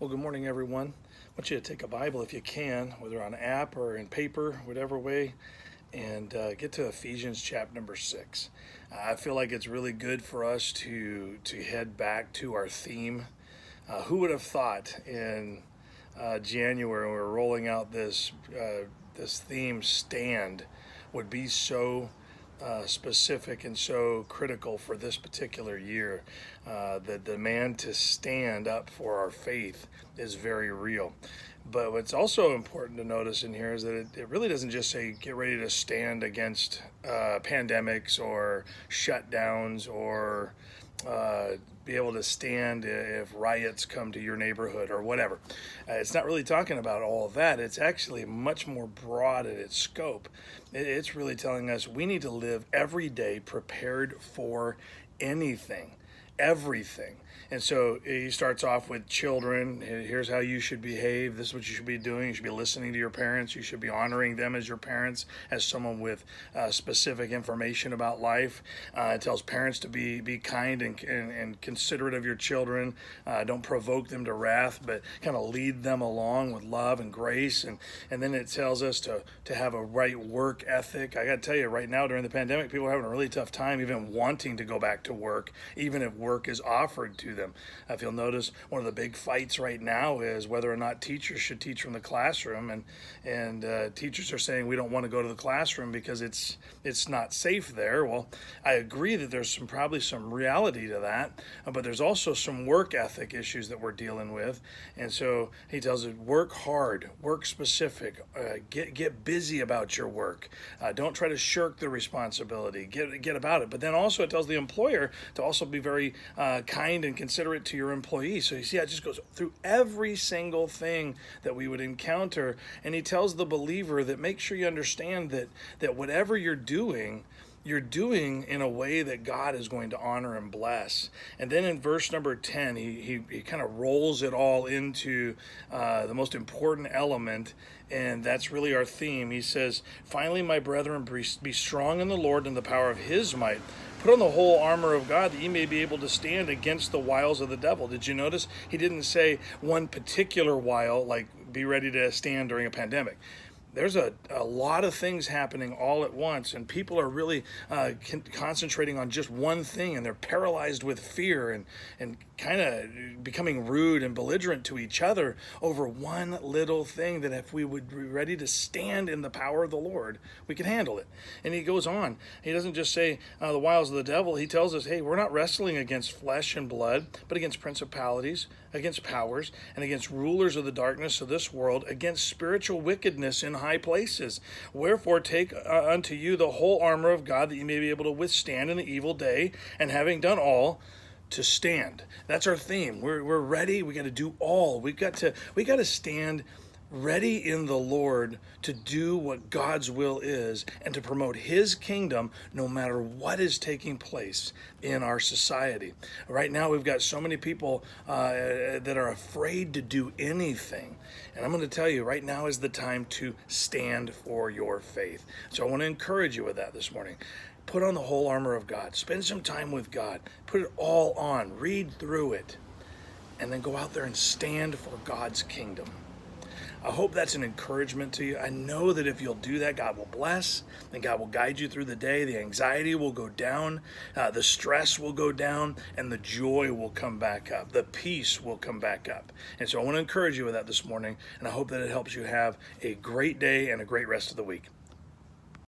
Well, good morning, everyone. I want you to take a Bible if you can, whether on app or in paper, whatever way, and get to Ephesians chapter number 6. I feel like it's really good for us to head back to our theme. Who would have thought in January when we were rolling out this theme, stand, would be so specific and so critical for this particular year. The demand to stand up for our faith is very real. But what's also important to notice in here is that it really doesn't just say get ready to stand against pandemics or shutdowns or be able to stand if riots come to your neighborhood or whatever. It's not really talking about all of that. It's actually much more broad in its scope. It's really telling us we need to live every day prepared for anything. Everything. And so he starts off with children. Here's how you should behave. This is what you should be doing. You should be listening to your parents. You should be honoring them as your parents, as someone with specific information about life. It tells parents to be kind and considerate of your children. Don't provoke them to wrath, but kind of lead them along with love and grace. And then it tells us to have a right work ethic. I got to tell you, right now during the pandemic, people are having a really tough time even wanting to go back to work, even if work is offered to them. If you'll notice, one of the big fights right now is whether or not teachers should teach from the classroom, and teachers are saying we don't want to go to the classroom because it's not safe there. Well, I agree that there's probably some reality to that, but there's also some work ethic issues that we're dealing with, and so he tells us work hard, work specific, get busy about your work. Don't try to shirk the responsibility. Get about it. But then also it tells the employer to also be very kind and considerate to your employees. So you see, it just goes through every single thing that we would encounter. And he tells the believer that make sure you understand that whatever you're doing in a way that God is going to honor and bless. And then in verse number 10, he kind of rolls it all into the most important element, and that's really our theme. He says, finally, my brethren, be strong in the Lord and the power of his might. Put on the whole armor of God that ye may be able to stand against the wiles of the devil. Did you notice? He didn't say one particular wile, like be ready to stand during a pandemic. There's a lot of things happening all at once, and people are really concentrating on just one thing, and they're paralyzed with fear and kind of becoming rude and belligerent to each other over one little thing that if we would be ready to stand in the power of the Lord, we can handle it. And he goes on. He doesn't just say the wiles of the devil. He tells us, hey, we're not wrestling against flesh and blood, but against principalities, against powers, and against rulers of the darkness of this world, against spiritual wickedness in high places. Wherefore take unto you the whole armor of God, that you may be able to withstand in the evil day, and having done all, to stand. That's our theme. We're ready. We got to do all. We got to stand ready in the Lord to do what God's will is and to promote his kingdom no matter what is taking place in our society. Right now we've got so many people that are afraid to do anything. And I'm going to tell you, right now is the time to stand for your faith. So I want to encourage you with that this morning. Put on the whole armor of God. Spend some time with God. Put it all on. Read through it. And then go out there and stand for God's kingdom. I hope that's an encouragement to you. I know that if you'll do that, God will bless, and God will guide you through the day. The anxiety will go down, the stress will go down, and the joy will come back up. The peace will come back up. And so I want to encourage you with that this morning, and I hope that it helps you have a great day and a great rest of the week.